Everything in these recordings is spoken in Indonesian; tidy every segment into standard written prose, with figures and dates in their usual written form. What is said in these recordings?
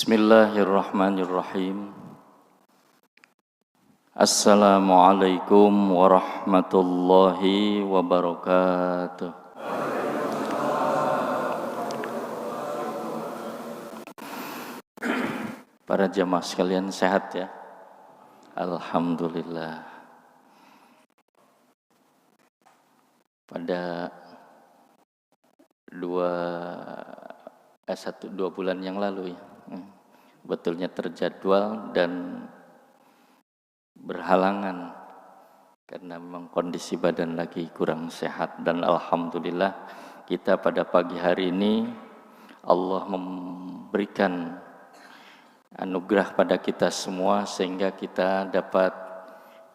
Bismillahirrahmanirrahim. Assalamualaikum warahmatullahi wabarakatuh. Para jamaah sekalian sehat ya? Alhamdulillah. Pada dua bulan yang lalu ya, betulnya terjadwal dan berhalangan karena memang kondisi badan lagi kurang sehat, dan alhamdulillah kita pada pagi hari ini Allah memberikan anugerah pada kita semua sehingga kita dapat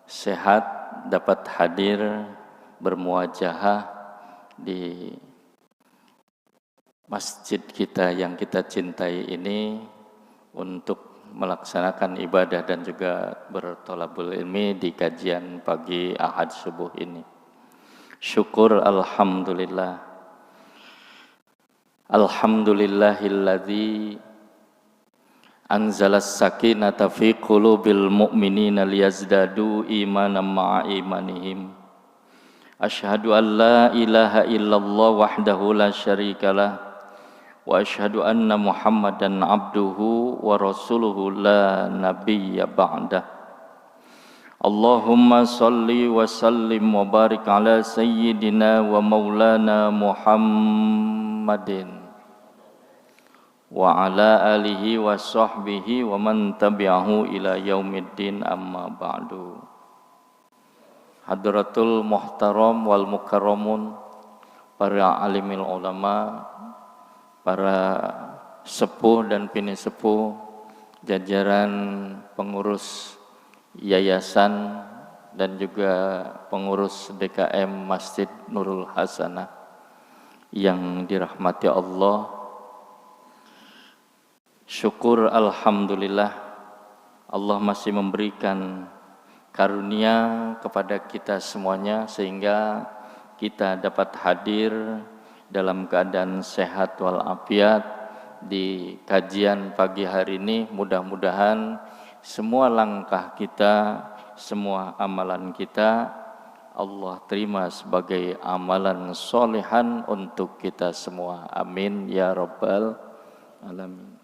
sehat, dapat hadir bermuajahah di masjid kita yang kita cintai ini untuk melaksanakan ibadah dan juga bertolabul ilmi di kajian pagi Ahad subuh ini. Syukur alhamdulillah. Alhamdulillahilladzi anzalas sakinata fi qulubil mu'minina liyazdadu imanan ma'a imanihim. Asyhadu an la ilaha illallah wahdahu la syarikalah wa asyhadu anna Muhammadan abduhu wa rasuluhu la nabiyya ba'dah. Allahumma salli wa sallim wa barik ala sayyidina wa maulana Muhammadin wa ala alihi wa sahbihi wa man tabi'ahu ila yaumiddin, amma ba'du. Hadratul muhtaram wal mukarramun, para alimil ulama, para sepuh dan bini sepuh, jajaran pengurus yayasan dan juga pengurus DKM Masjid Nurul Hasanah yang dirahmati Allah. Syukur alhamdulillah Allah masih memberikan karunia kepada kita semuanya sehingga kita dapat hadir dalam keadaan sehat walafiat di kajian pagi hari ini. Mudah-mudahan semua langkah kita, semua amalan kita Allah terima sebagai amalan solehan untuk kita semua. Amin ya rabbal alamin.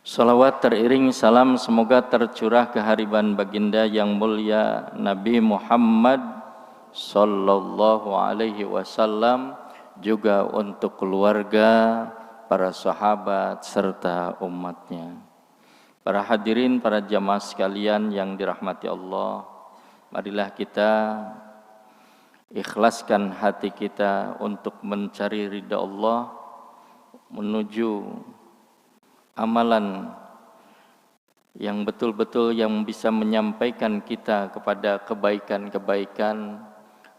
Salawat teriring salam semoga tercurah kehadiran baginda yang mulia Nabi Muhammad sallallahu alaihi wasallam, juga untuk keluarga, para sahabat serta umatnya. Para hadirin, para jamaah sekalian yang dirahmati Allah, marilah kita ikhlaskan hati kita untuk mencari ridha Allah, menuju amalan yang betul-betul yang bisa menyampaikan kita kepada kebaikan-kebaikan,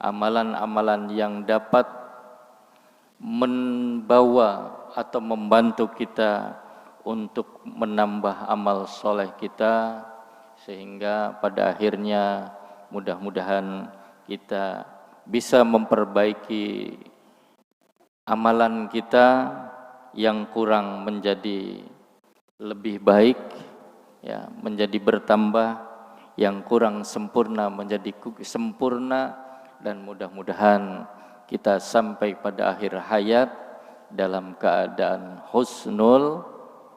amalan-amalan yang dapat membawa atau membantu kita untuk menambah amal soleh kita, sehingga pada akhirnya mudah-mudahan kita bisa memperbaiki amalan kita yang kurang menjadi lebih baik, ya, menjadi bertambah, yang kurang sempurna menjadi sempurna, dan mudah-mudahan kita sampai pada akhir hayat dalam keadaan husnul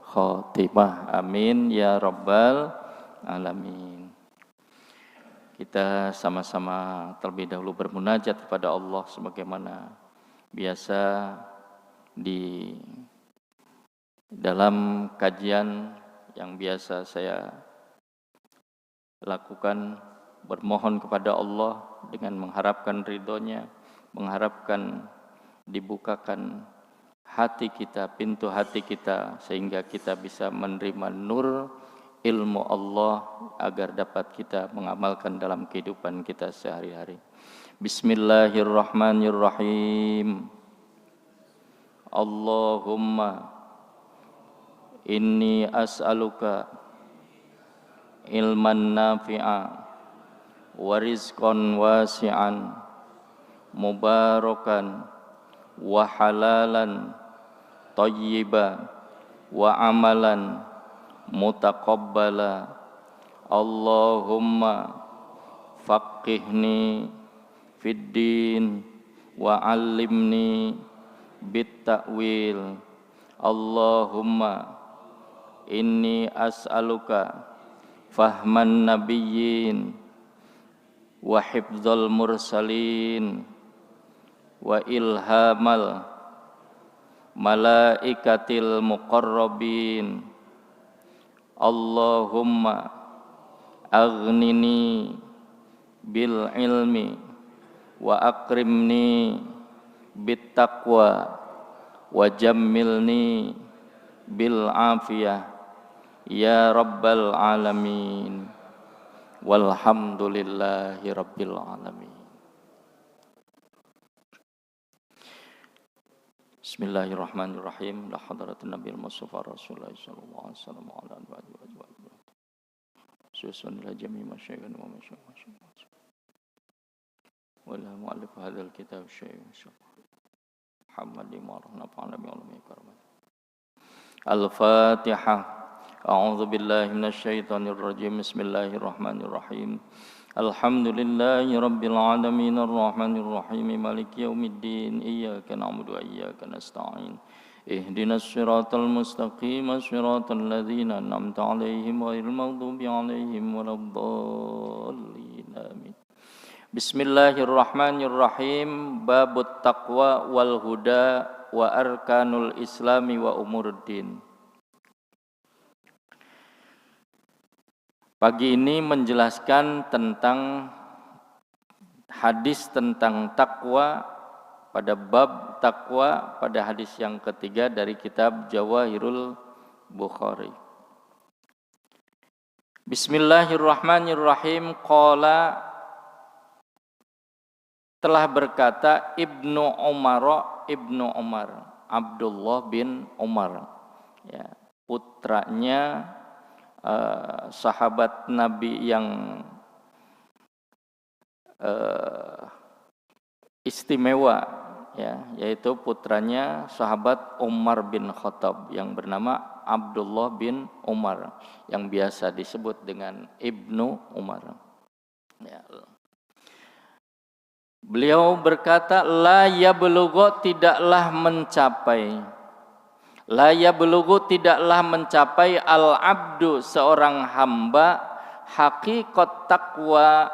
khotimah. Amin ya rabbal alamin. Kita sama-sama terlebih dahulu bermunajat kepada Allah sebagaimana biasa di dalam kajian yang biasa saya lakukan, bermohon kepada Allah dengan mengharapkan ridhonya, mengharapkan dibukakan hati kita, pintu hati kita, sehingga kita bisa menerima nur ilmu Allah agar dapat kita mengamalkan dalam kehidupan kita sehari-hari. Bismillahirrahmanirrahim. Allahumma inni as'aluka ilman nafi'a wa rizqan wasi'an mubarakan wa halalan thayyiban wa amalan mutaqabbala. Allahumma faqihni fid din wa 'allimni bit ta'wil. Allahumma inni as'aluka fahman nabiyyin wa hifdzal mursalin wa ilhamal malaikatil muqarrabin. Allahumma aghnini bil ilmi wa akrimni bit taqwa wa jammilni bil afiyah ya rabbal alamin. Walhamdulillahi rabbil alamin. Bismillahirrahmanirrahim. La hadratin nabiyil mustafa rasulullah sallallahu alaihi wasallam ala alihi wa sahbihi. Susun ila jami' masyayikh wa masyayikh. Wala mu'allif hadzal kitab syekh Muhammad nafa'ana bi ulumi karamah. Al-Fatihah. A'udzu billahi minasy syaithanir rajim. Bismillahirrahmanirrahim. Alhamdulillahi rabbil alamin arrahmanir rahim maliki yaumiddin iyyaka na'budu wa iyyaka nasta'in ihdinas siratal mustaqim siratal ladzina an'amta 'alaihim ghairil maghdubi 'alaihim waladdallin amin. Bismillahirrahmanirrahim. Babut taqwa wal huda wa arkanul islami wa umuruddin. Pagi ini menjelaskan tentang hadis tentang takwa pada bab takwa pada hadis yang ketiga dari kitab Jawahirul Bukhari. Bismillahirrahmanirrahim. Qala telah berkata Ibnu Umar, Abdullah bin Umar, ya, putranya sahabat Nabi yang istimewa, ya, yaitu putranya sahabat Umar bin Khattab yang bernama Abdullah bin Umar yang biasa disebut dengan Ibnu Umar. Ya. Beliau berkata, la yablughu tidaklah mencapai. La yablughu tidaklah mencapai al-abdu seorang hamba hakikat takwa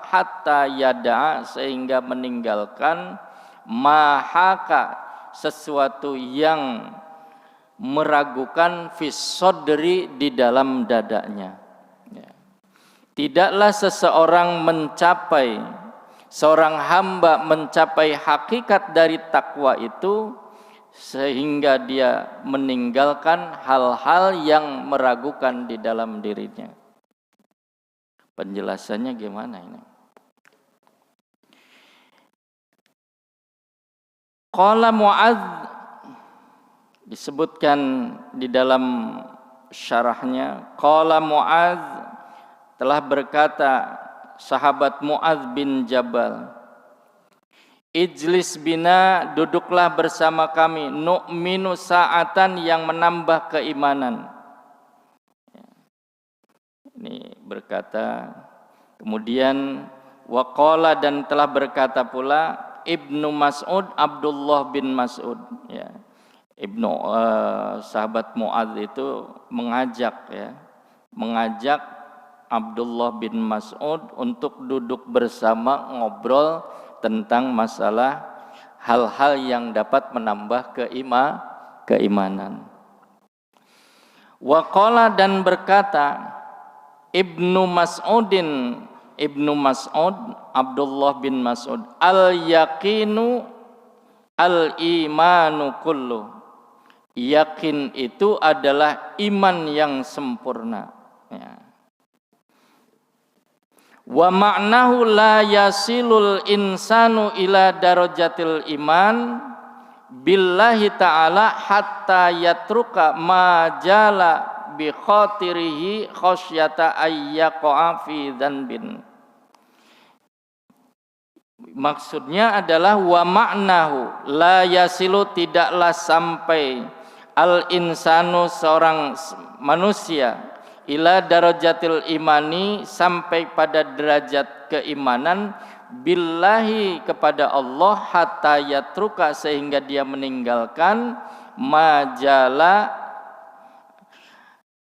hatta yada'a sehingga meninggalkan mahaka sesuatu yang meragukan fis sodri di dalam dadanya. Ya. Tidaklah seorang hamba mencapai hakikat dari takwa itu sehingga dia meninggalkan hal-hal yang meragukan di dalam dirinya. Penjelasannya gimana ini? Qala Mu'adz, disebutkan di dalam syarahnya, qala Mu'adz telah berkata sahabat Mu'adz bin Jabal, ijlis bina, duduklah bersama kami, nu'minu sa'atan yang menambah keimanan. Ini berkata, kemudian waqala dan telah berkata pula Ibnu Mas'ud, Abdullah bin Mas'ud, ya. Sahabat Mu'adz itu mengajak Abdullah bin Mas'ud untuk duduk bersama ngobrol tentang masalah hal-hal yang dapat menambah keimanan. Waqala dan berkata Ibnu Mas'ud, Abdullah bin Mas'ud, al-yaqinu al-imanu kullu. Yakin itu adalah iman yang sempurna. Ya. Wa ma'nahu la yasilul insanu ila darajatil iman billahi ta'ala hatta yatruka ma jala bi khatirihi khasyata ayyaqa fi dzanbin. Maksudnya adalah wa ma'nahu la yasilu, tidaklah sampai al insanu seorang manusia ila darajatil imani, sampai pada derajat keimanan, billahi kepada Allah, hatta yatruka sehingga dia meninggalkan majala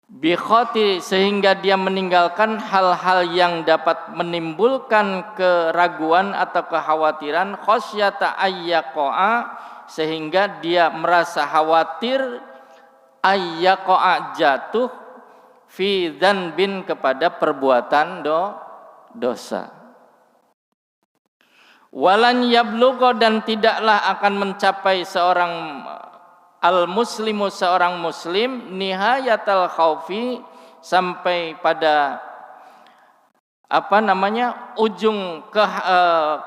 bikhoti sehingga dia meninggalkan hal-hal yang dapat menimbulkan keraguan atau kekhawatiran, khosyata ayyaqa'a sehingga dia merasa khawatir, ayyaqa'a jatuh, fi dzanbin kepada perbuatan dosa. Walan yablugha, dan tidaklah akan mencapai seorang al-muslimu seorang muslim nihayatal khaufi, sampai pada ujung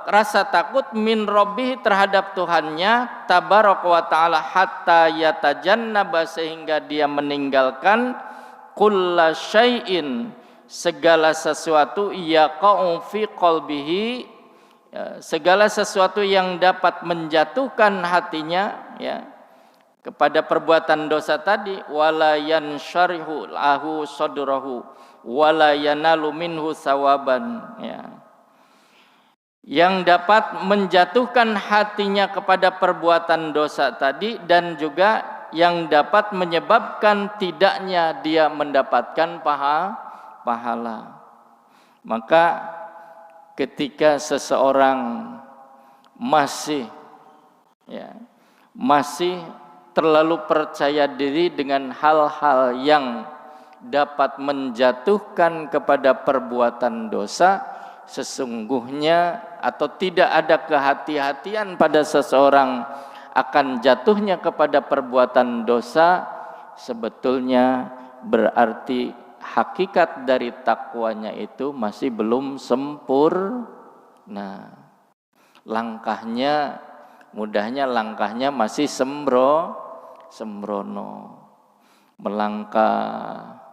rasa takut, min rabbih terhadap Tuhannya tabaraka wa taala, hatta yatajannaba sehingga dia meninggalkan kulla syai'in segala sesuatu, yaqa'u fi qalbihi segala sesuatu yang dapat menjatuhkan hatinya kepada perbuatan dosa tadi, wala yansyarihu lahu sadrahu wala yanalu minhu sawaban, yang dapat menjatuhkan hatinya kepada perbuatan dosa tadi, dan juga yang dapat menyebabkan tidaknya dia mendapatkan pahala. Maka ketika seseorang masih terlalu percaya diri dengan hal-hal yang dapat menjatuhkan kepada perbuatan dosa, sesungguhnya atau tidak ada kehati-hatian pada seseorang akan jatuhnya kepada perbuatan dosa, sebetulnya berarti hakikat dari takwanya itu masih belum sempurna. Langkahnya masih sembrono, melangkah,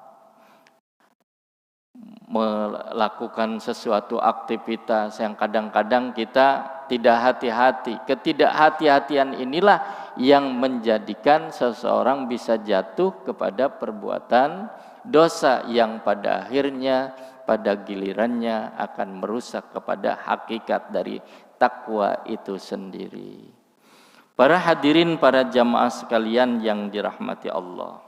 melakukan sesuatu aktivitas yang kadang-kadang kita tidak hati-hati. Ketidakhati-hatian inilah yang menjadikan seseorang bisa jatuh kepada perbuatan dosa yang pada akhirnya, pada gilirannya akan merusak kepada hakikat dari takwa itu sendiri. Para hadirin, para jamaah sekalian yang dirahmati Allah.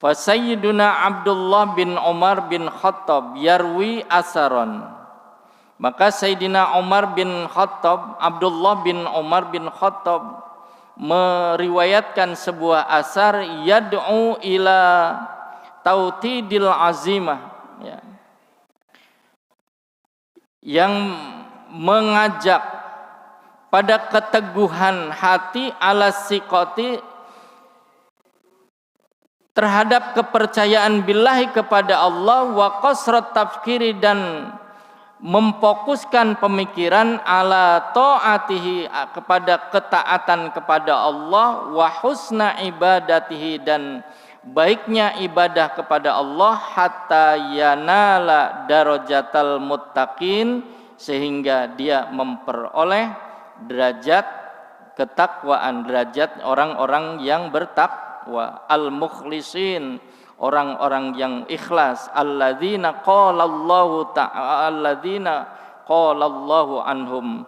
Fa Sayyiduna Abdullah bin Umar bin Khattab yarwi asaron. Maka Sayyidina Umar bin Khattab, Abdullah bin Umar bin Khattab meriwayatkan sebuah asar, yad'u ila tautidil azimah, yang mengajak pada keteguhan hati, ala siqati terhadap kepercayaan billahi kepada Allah, wa qasrat tafkiri dan memfokuskan pemikiran, ala ta'atihi kepada ketaatan kepada Allah, wa husna ibadatihi dan baiknya ibadah kepada Allah, hatta yanala darajatal muttaqin sehingga dia memperoleh derajat ketakwaan, derajat orang-orang yang bertakwa, al-mukhlisin, orang-orang yang ikhlas, alladzina qala Allahu anhum,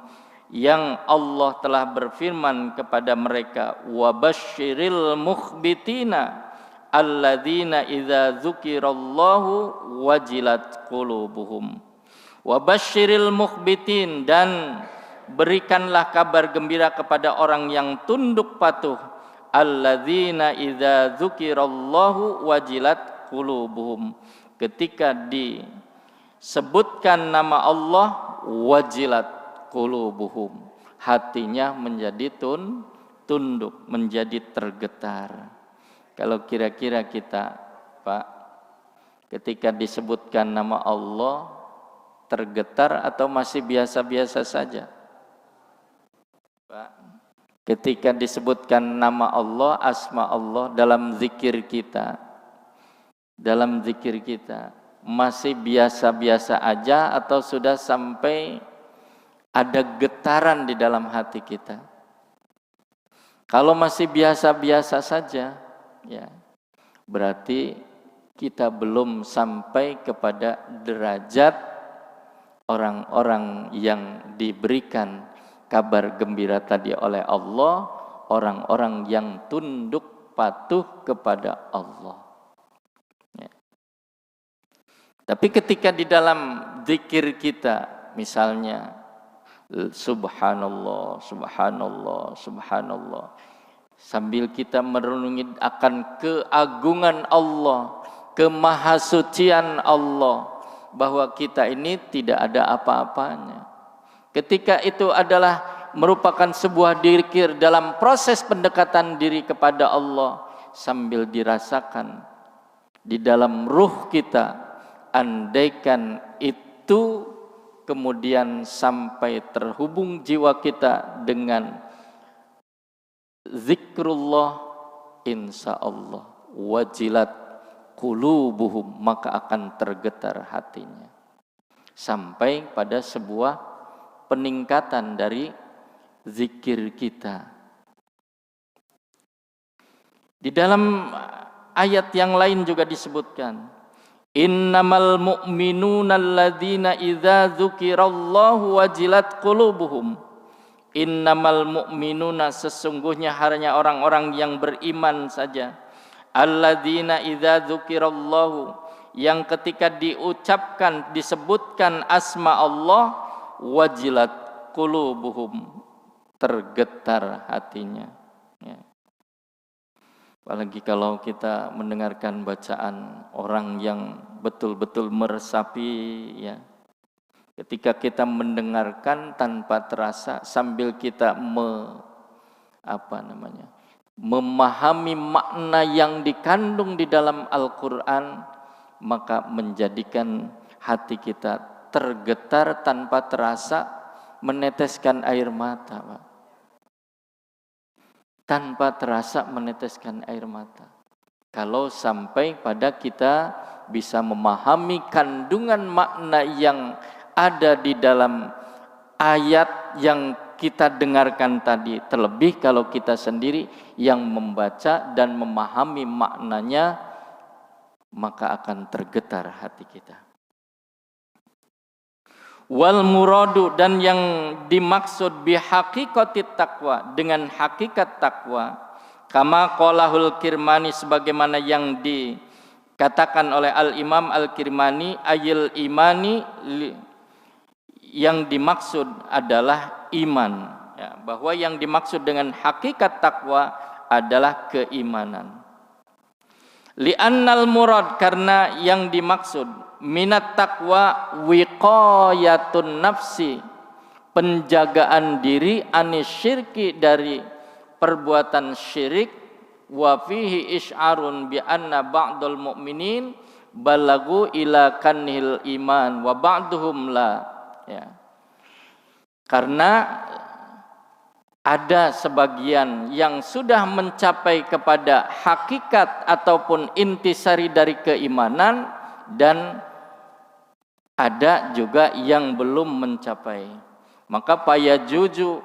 yang Allah telah berfirman kepada mereka, wa basyiril mukhbitina alladzina idza dzukirallahu wajilat qulubuhum. Wa basyiril mukhbitin, dan berikanlah kabar gembira kepada orang yang tunduk patuh, alladzina idza dzukirallahu wajilat qulubuhum, ketika disebutkan nama Allah, wajilat qulubuhum, hatinya menjadi tunduk, menjadi tergetar. Kalau kira-kira kita, Pak, ketika disebutkan nama Allah tergetar atau masih biasa-biasa saja? Pak, ketika disebutkan nama Allah, asma Allah dalam zikir kita, masih biasa-biasa aja atau sudah sampai ada getaran di dalam hati kita. Kalau masih biasa-biasa saja, ya, berarti kita belum sampai kepada derajat orang-orang yang diberikan kabar gembira tadi oleh Allah, orang-orang yang tunduk patuh kepada Allah. Ya. Tapi ketika di dalam zikir kita, misalnya subhanallah, subhanallah, subhanallah, sambil kita merenungi akan keagungan Allah, kemahasucian Allah, bahwa kita ini tidak ada apa-apanya. Ketika itu adalah merupakan sebuah dzikir dalam proses pendekatan diri kepada Allah, sambil dirasakan di dalam ruh kita, andaikan itu kemudian sampai terhubung jiwa kita dengan zikrullah, insya Allah wajilat qulubuhum, maka akan tergetar hatinya, sampai pada sebuah peningkatan dari zikir kita. Di dalam ayat yang lain juga disebutkan, innamal mu'minuna alladzina idza dzukirallahu wajilat qulubuhum. Innamal mu'minuna, sesungguhnya hanya orang-orang yang beriman saja, alladzina idza dzukirallahu, yang ketika diucapkan, disebutkan asma Allah, wajilat qulubuhum, tergetar hatinya. Ya. Apalagi kalau kita mendengarkan bacaan orang yang betul-betul meresapi, ya. Ketika kita mendengarkan tanpa terasa, sambil kita memahami makna yang dikandung di dalam Al-Quran, maka menjadikan hati kita tergetar tanpa terasa, meneteskan air mata, Pak. Tanpa terasa meneteskan air mata. Kalau sampai pada kita bisa memahami kandungan makna yang ada di dalam ayat yang kita dengarkan tadi, terlebih kalau kita sendiri yang membaca dan memahami maknanya, maka akan tergetar hati kita. Wal muradu, dan yang dimaksud bihaqiqatit taqwa, dengan hakikat takwa, kama qalahul Kirmani, sebagaimana yang dikatakan oleh Al-Imam Al-Kirmani, ayil imani, yang dimaksud adalah iman, ya, bahwa yang dimaksud dengan hakikat takwa adalah keimanan. Li'annal murad, karena yang dimaksud minat takwa wiqayatun nafsi, penjagaan diri, anis syirki, dari perbuatan syirik, wa fihi isy'arun bi anna ba'dul mu'minin balagu ila kanhil iman wa ba'duhum la. Ya. Karena ada sebagian yang sudah mencapai kepada hakikat ataupun intisari dari keimanan, dan ada juga yang belum mencapai. Maka payajuju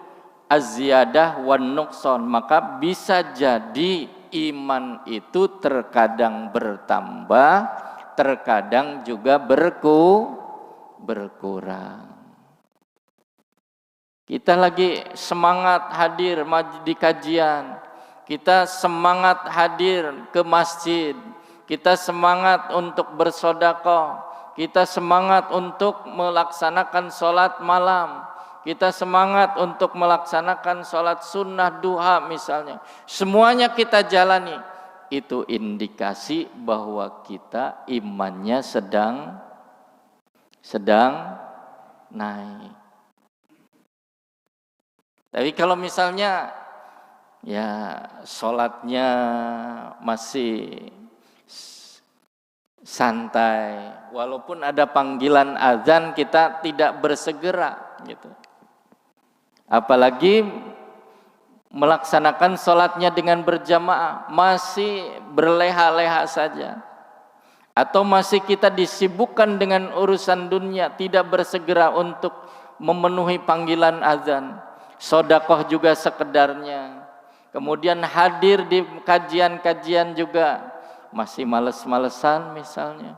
az-ziyadah wan nuqsan, maka bisa jadi iman itu terkadang bertambah, terkadang juga berkurang. Kita lagi semangat hadir di kajian, kita semangat hadir ke masjid, kita semangat untuk bersedekah, kita semangat untuk melaksanakan sholat malam, kita semangat untuk melaksanakan sholat sunnah duha misalnya. Semuanya kita jalani. Itu indikasi bahwa kita imannya sedang naik. Tapi kalau misalnya ya sholatnya masih santai, walaupun ada panggilan azan kita tidak bersegera gitu. Apalagi melaksanakan sholatnya dengan berjamaah, masih berleha-leha saja. Atau masih kita disibukkan dengan urusan dunia, tidak bersegera untuk memenuhi panggilan azan, sedekah juga sekedarnya, kemudian hadir di kajian-kajian juga masih males-malesan misalnya,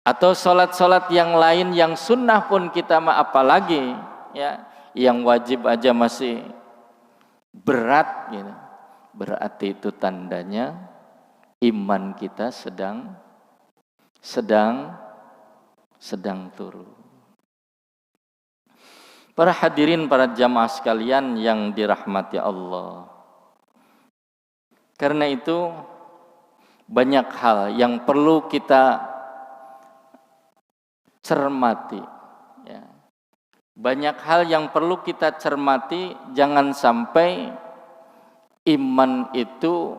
atau sholat-sholat yang lain yang sunnah pun kita apalagi ya, yang wajib aja masih berat gitu. Berarti itu tandanya iman kita sedang turun. Para hadirin, para jamaah sekalian yang dirahmati Allah. Karena itu banyak hal yang perlu kita cermati ya. Banyak hal yang perlu kita cermati, jangan sampai iman itu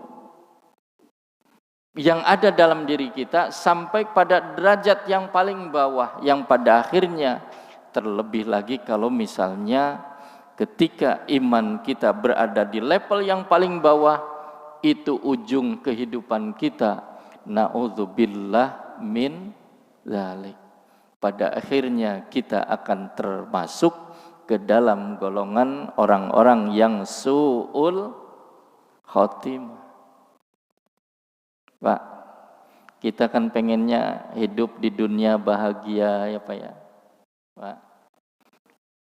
yang ada dalam diri kita sampai pada derajat yang paling bawah, yang pada akhirnya terlebih lagi kalau misalnya ketika iman kita berada di level yang paling bawah, itu ujung kehidupan kita. Na'udzubillah min dzalik. Pada akhirnya kita akan termasuk ke dalam golongan orang-orang yang su'ul khotimah. Pak, kita kan pengennya hidup di dunia bahagia ya Pak ya. Pak,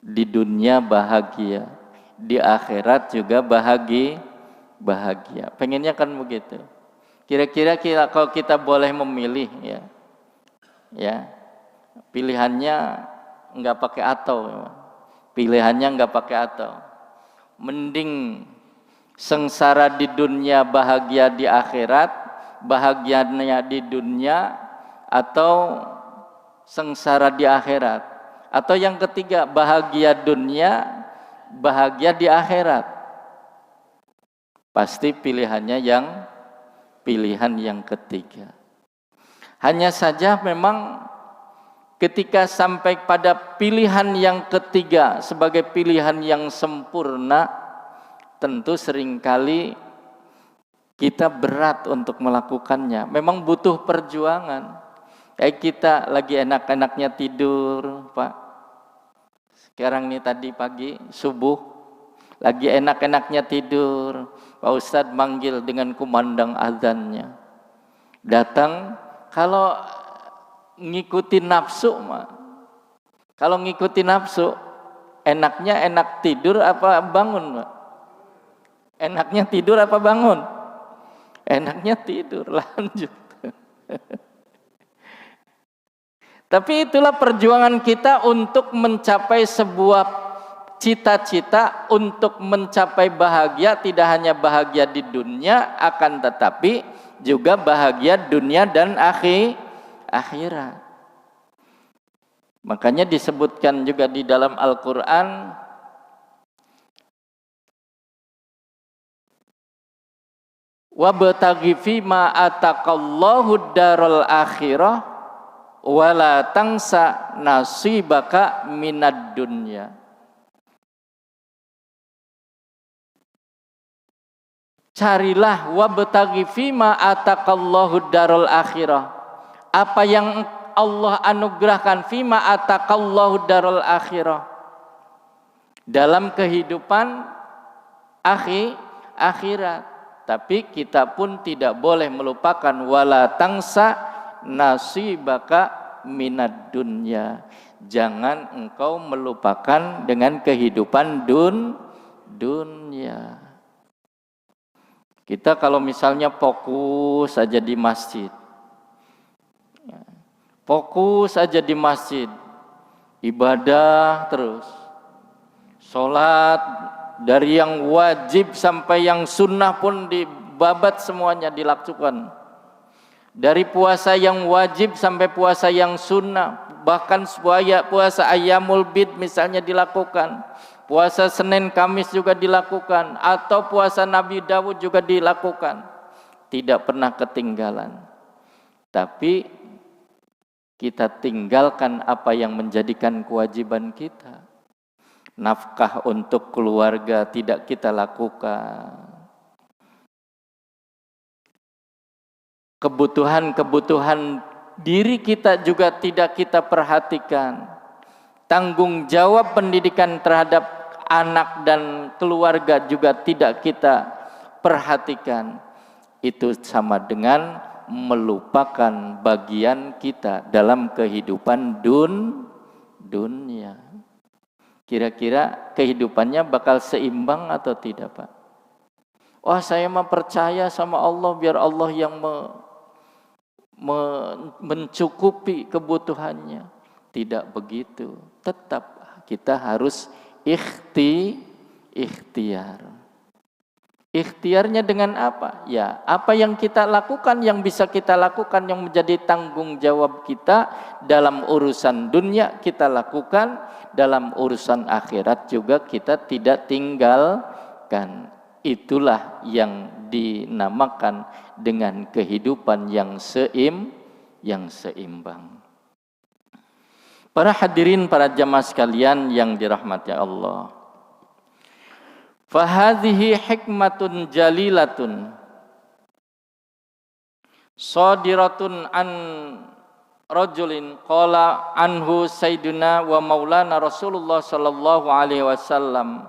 di dunia bahagia, di akhirat juga bahagia. Pengennya kan begitu. Kira-kira kalau kita boleh memilih ya pilihannya nggak pakai atau, pilihannya nggak pakai atau, mending sengsara di dunia, bahagia di akhirat, bahagianya di dunia, atau sengsara di akhirat, atau yang ketiga bahagia dunia, bahagia di akhirat. Pasti pilihannya pilihan yang ketiga. Hanya saja memang ketika sampai pada pilihan yang ketiga sebagai pilihan yang sempurna, tentu seringkali kita berat untuk melakukannya. Memang butuh perjuangan. Kayak kita lagi enak-enaknya tidur, Pak. Sekarang nih tadi pagi, subuh, lagi enak-enaknya tidur, Pak Ustadz manggil dengan kumandang azannya. Datang, kalau ngikutin nafsu mah. Kalau ngikutin nafsu, enaknya enak tidur apa bangun, Pak? Enaknya tidur apa bangun? Enaknya tidur, lanjut. Tapi itulah perjuangan kita untuk mencapai sebuah cita-cita, untuk mencapai bahagia, tidak hanya bahagia di dunia, akan tetapi juga bahagia dunia dan akhirat. Makanya disebutkan juga di dalam Al-Quran, wabtaghi fima ataqallahu daral akhirah wala tangsa nasibaka minad dunya. Carilah wabtaghi fima ataqallahu daral akhirah, apa yang Allah anugerahkan, fima ataqallahu daral akhirah, dalam kehidupan akhirat. Tapi kita pun tidak boleh melupakan wala tangsa nasibaka minad dunya. Jangan engkau melupakan dengan kehidupan dunia. Kita kalau misalnya fokus saja di masjid, fokus saja di masjid, ibadah terus, sholat dari yang wajib sampai yang sunnah pun dibabat semuanya dilakukan. Dari puasa yang wajib sampai puasa yang sunnah, bahkan puasa Ayyamul Bid misalnya dilakukan, puasa Senin Kamis juga dilakukan, atau puasa Nabi Dawud juga dilakukan, tidak pernah ketinggalan. Tapi kita tinggalkan apa yang menjadikan kewajiban kita. Nafkah untuk keluarga tidak kita lakukan. Kebutuhan-kebutuhan diri kita juga tidak kita perhatikan, tanggung jawab pendidikan terhadap anak dan keluarga juga tidak kita perhatikan, itu sama dengan melupakan bagian kita dalam kehidupan dunia. Kira-kira kehidupannya bakal seimbang atau tidak, Pak? Wah, saya mah percaya sama Allah, biar Allah yang mencukupi kebutuhannya. Tidak begitu. Tetap kita harus ikhtiar. Ikhtiarnya dengan apa? Ya, apa yang kita lakukan, yang bisa kita lakukan, yang menjadi tanggung jawab kita dalam urusan dunia kita lakukan, dalam urusan akhirat juga kita tidak tinggalkan. Itulah yang dinamakan dengan kehidupan yang seimbang. Para hadirin, para jamaah sekalian yang dirahmati Allah. Fahadhihi hikmatun jalilatun shadiratun an rajulin qala anhu sayyiduna wa maulana Rasulullah sallallahu alaihi wasallam,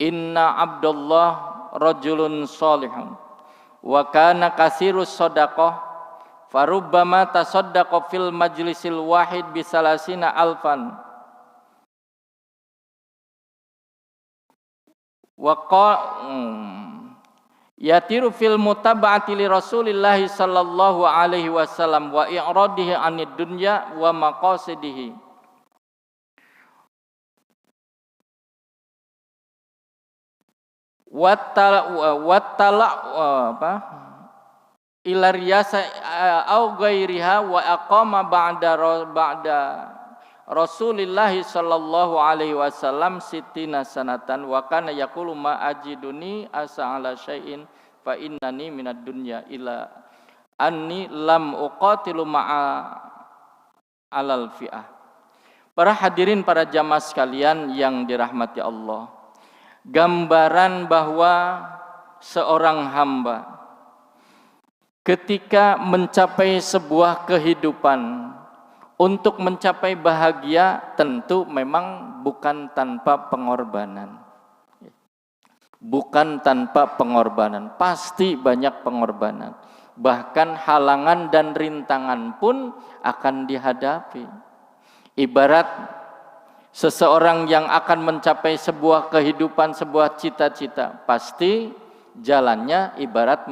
inna abdullah rajulun salihun wa kana katsirus shadaqah farubbama tasaddaqa fil majlisil wahid bisalasina alfan wa yatiru fil mutaba'ati li Rasulillah sallallahu alaihi wasallam wa i'radihi 'anid dunya wa maqasidihi ila riyasa au ghairiha wa aqama ba'da Rasulillah sallallahu alaihi wasallam sittina sanatan wa kana yaqulu ma ajiduni asa ala syai'in fa innani minad dunya ila anni lam uqatilu ma'a alal fi'ah. Para hadirin, para jamaah sekalian yang dirahmati Allah, gambaran bahwa seorang hamba ketika mencapai sebuah kehidupan, untuk mencapai bahagia tentu memang bukan tanpa pengorbanan. Bukan tanpa pengorbanan, pasti banyak pengorbanan. Bahkan halangan dan rintangan pun akan dihadapi. Ibarat seseorang yang akan mencapai sebuah kehidupan, sebuah cita-cita, pasti jalannya ibarat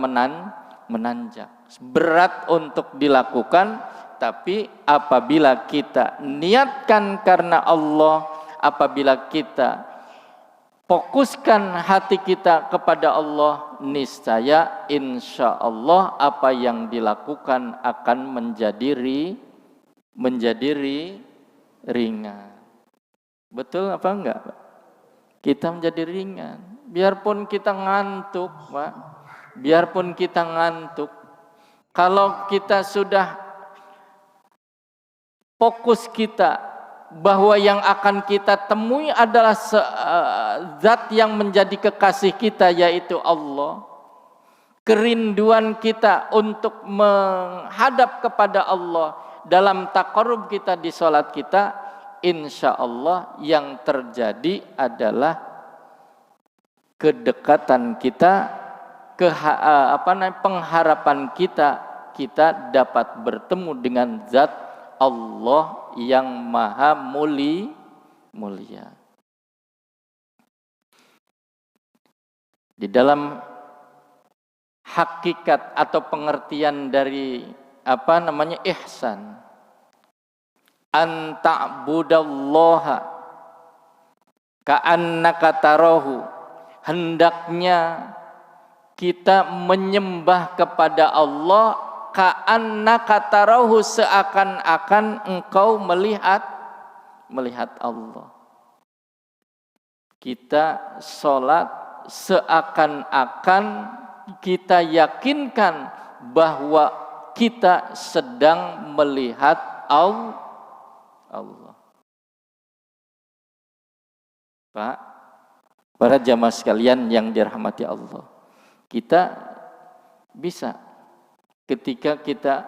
menanjak. Berat untuk dilakukan, tapi apabila kita niatkan karena Allah, apabila kita fokuskan hati kita kepada Allah, niscaya insya Allah apa yang dilakukan akan menjadi ringan. Betul apa enggak, Pak? Kita menjadi ringan. Biarpun kita ngantuk, Pak. Biarpun kita ngantuk. Kalau kita sudah fokus kita bahwa yang akan kita temui adalah zat yang menjadi kekasih kita, yaitu Allah. Kerinduan kita untuk menghadap kepada Allah dalam taqarrub kita di salat kita, insya Allah yang terjadi adalah kedekatan kita, pengharapan kita dapat bertemu dengan zat Allah yang maha mulia. Di dalam hakikat atau pengertian dari ihsan, an ta'budallaha ka'annaka tarahu, hendaknya kita menyembah kepada Allah ka'annaka tarahu, seakan-akan engkau melihat Allah. Kita sholat seakan-akan kita yakinkan bahwa kita sedang melihat Allah. Pak, para jamaah sekalian yang dirahmati Allah, kita bisa ketika kita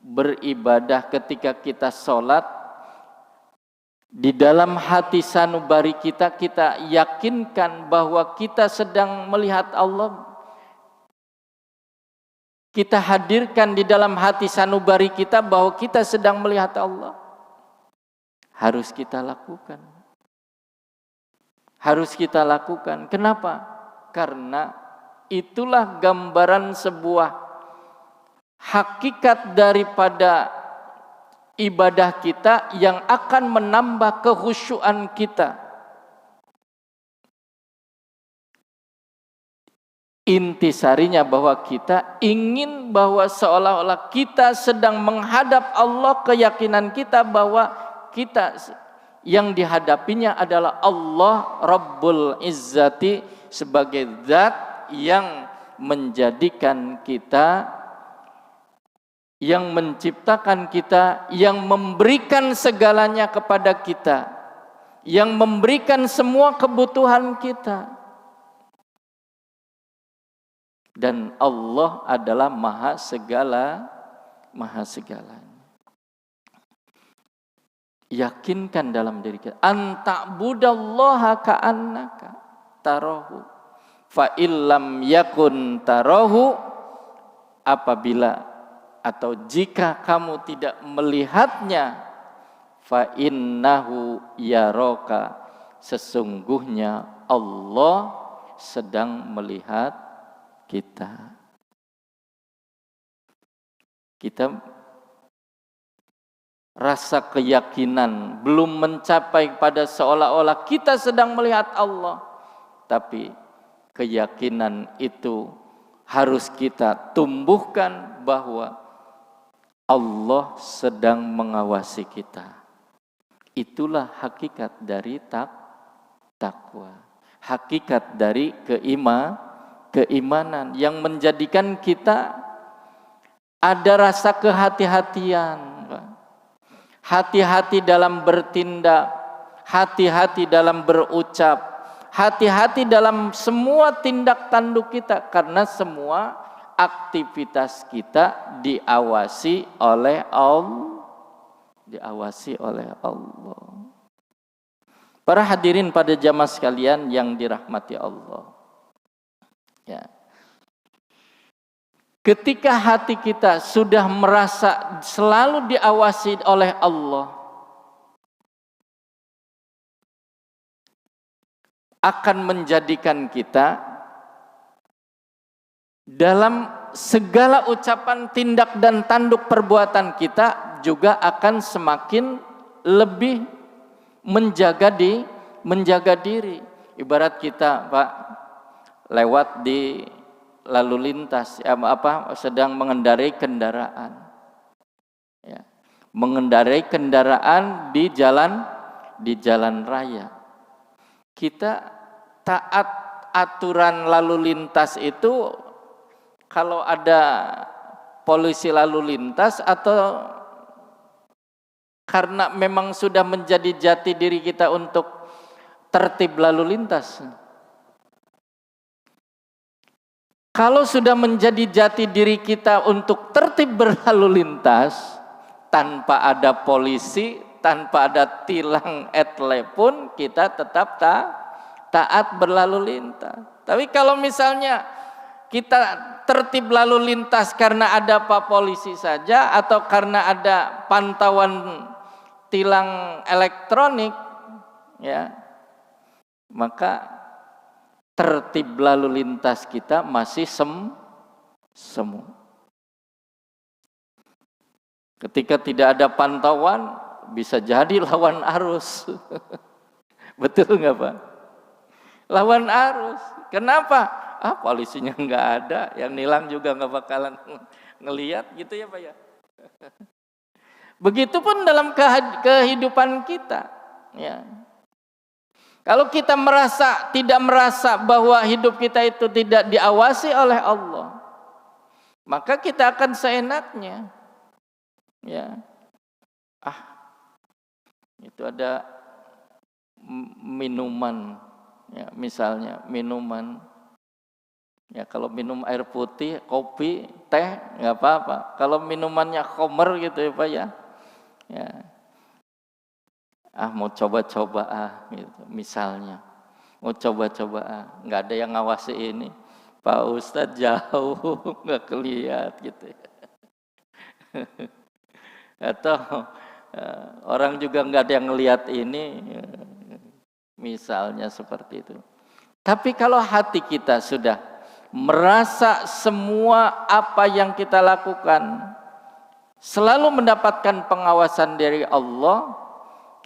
beribadah, ketika kita sholat, di dalam hati sanubari kita, kita yakinkan bahwa kita sedang melihat Allah. Kita hadirkan di dalam hati sanubari kita bahwa kita sedang melihat Allah. Harus kita lakukan. Harus kita lakukan. Kenapa? Karena itulah gambaran sebuah hakikat daripada ibadah kita yang akan menambah kekhusyuan kita. Intisarinya bahwa kita ingin bahwa seolah-olah kita sedang menghadap Allah, keyakinan kita bahwa kita yang dihadapinya adalah Allah Rabbul Izzati sebagai zat yang menjadikan kita, yang menciptakan kita, yang memberikan segalanya kepada kita, yang memberikan semua kebutuhan kita. Dan Allah adalah maha segala, maha segalanya. Yakinkan dalam diri kita, anta'budallaha ka'annaka tarahu fa illam yakun tarahu, apabila atau jika kamu tidak melihatnya, fa innahu yaraka, sesungguhnya Allah sedang melihat kita. Kita rasa keyakinan belum mencapai pada seolah-olah kita sedang melihat Allah, tapi keyakinan itu harus kita tumbuhkan bahwa Allah sedang mengawasi kita. Itulah hakikat dari takwa. Hakikat dari keimanan yang menjadikan kita ada rasa kehati-hatian. Hati-hati dalam bertindak, hati-hati dalam berucap, hati-hati dalam semua tindak tanduk kita, karena semua aktivitas kita diawasi oleh Allah. Diawasi oleh Allah. Para hadirin pada jamaah sekalian yang dirahmati Allah. Ya. Ketika hati kita sudah merasa selalu diawasi oleh Allah, akan menjadikan kita dalam segala ucapan, tindak dan tanduk perbuatan kita juga akan semakin lebih menjaga diri. Ibarat kita, Pak, lewat di lalu lintas, sedang mengendarai kendaraan, ya, mengendarai kendaraan di jalan raya. Kita taat aturan lalu lintas itu kalau ada polisi lalu lintas, atau karena memang sudah menjadi jati diri kita untuk tertib lalu lintas. Kalau sudah menjadi jati diri kita untuk tertib berlalu lintas, tanpa ada polisi, tanpa ada tilang etle pun kita tetap taat berlalu lintas. Tapi kalau misalnya kita tertib lalu lintas karena ada Pak Polisi saja, atau karena ada pantauan tilang elektronik, ya, maka tertib lalu lintas kita masih semu. Ketika tidak ada pantauan, bisa jadi lawan arus. Betul nggak, Pak? Lawan arus. Kenapa? Polisinya nggak ada, yang nilang juga nggak bakalan ngelihat, gitu ya, Pak ya. Begitupun dalam kehidupan kita, ya. Kalau kita tidak merasa bahwa hidup kita itu tidak diawasi oleh Allah, maka kita akan seenaknya, ya. Itu ada minuman, ya, misalnya minuman, Ya kalau minum air putih, kopi, teh nggak apa-apa. Kalau minumannya khamr gitu ya Pak ya. Ya. Mau coba-coba gitu misalnya. Mau coba-coba nggak ada yang ngawasi ini. Pak Ustadz jauh nggak kelihat gitu ya. Atau orang juga nggak ada yang ngelihat ini, misalnya seperti itu. Tapi kalau hati kita sudah merasa semua apa yang kita lakukan selalu mendapatkan pengawasan dari Allah,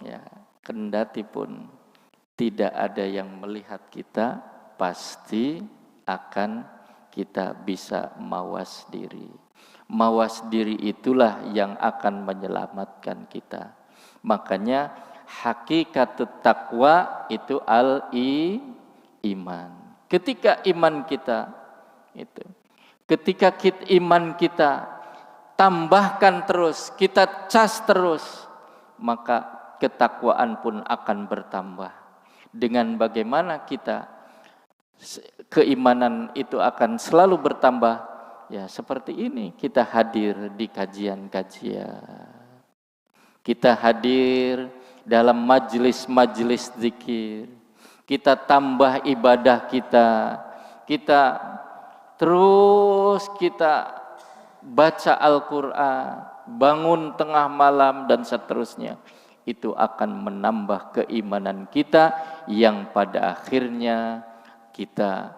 ya kendati pun tidak ada yang melihat kita, pasti akan kita bisa mawas diri. Mawas diri itulah yang akan menyelamatkan kita. Makanya hakikat taqwa itu iman. Ketika iman kita iman kita tambahkan terus, kita cas terus, maka ketakwaan pun akan bertambah. Dengan bagaimana kita keimanan itu akan selalu bertambah, ya seperti ini, kita hadir di kajian-kajian, kita hadir dalam majelis-majelis zikir, kita tambah ibadah kita terus kita baca Al-Quran, bangun tengah malam dan seterusnya. Itu akan menambah keimanan kita yang pada akhirnya kita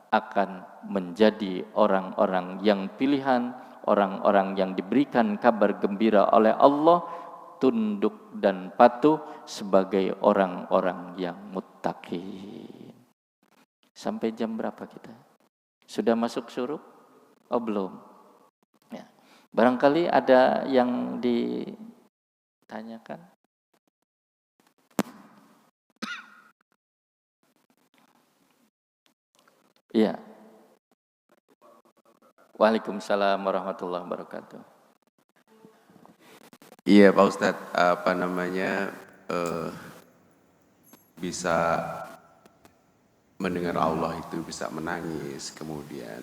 akan menjadi orang-orang yang pilihan, orang-orang yang diberikan kabar gembira oleh Allah, tunduk dan patuh sebagai orang-orang yang muttaqin. Sampai jam berapa kita? Sudah masuk syuruk? Oh belum. Ya. Barangkali ada yang ditanyakan. Iya. Waalaikumsalam warahmatullahi wabarakatuh. Iya Pak Ustadz, bisa mendengar Allah itu bisa menangis, kemudian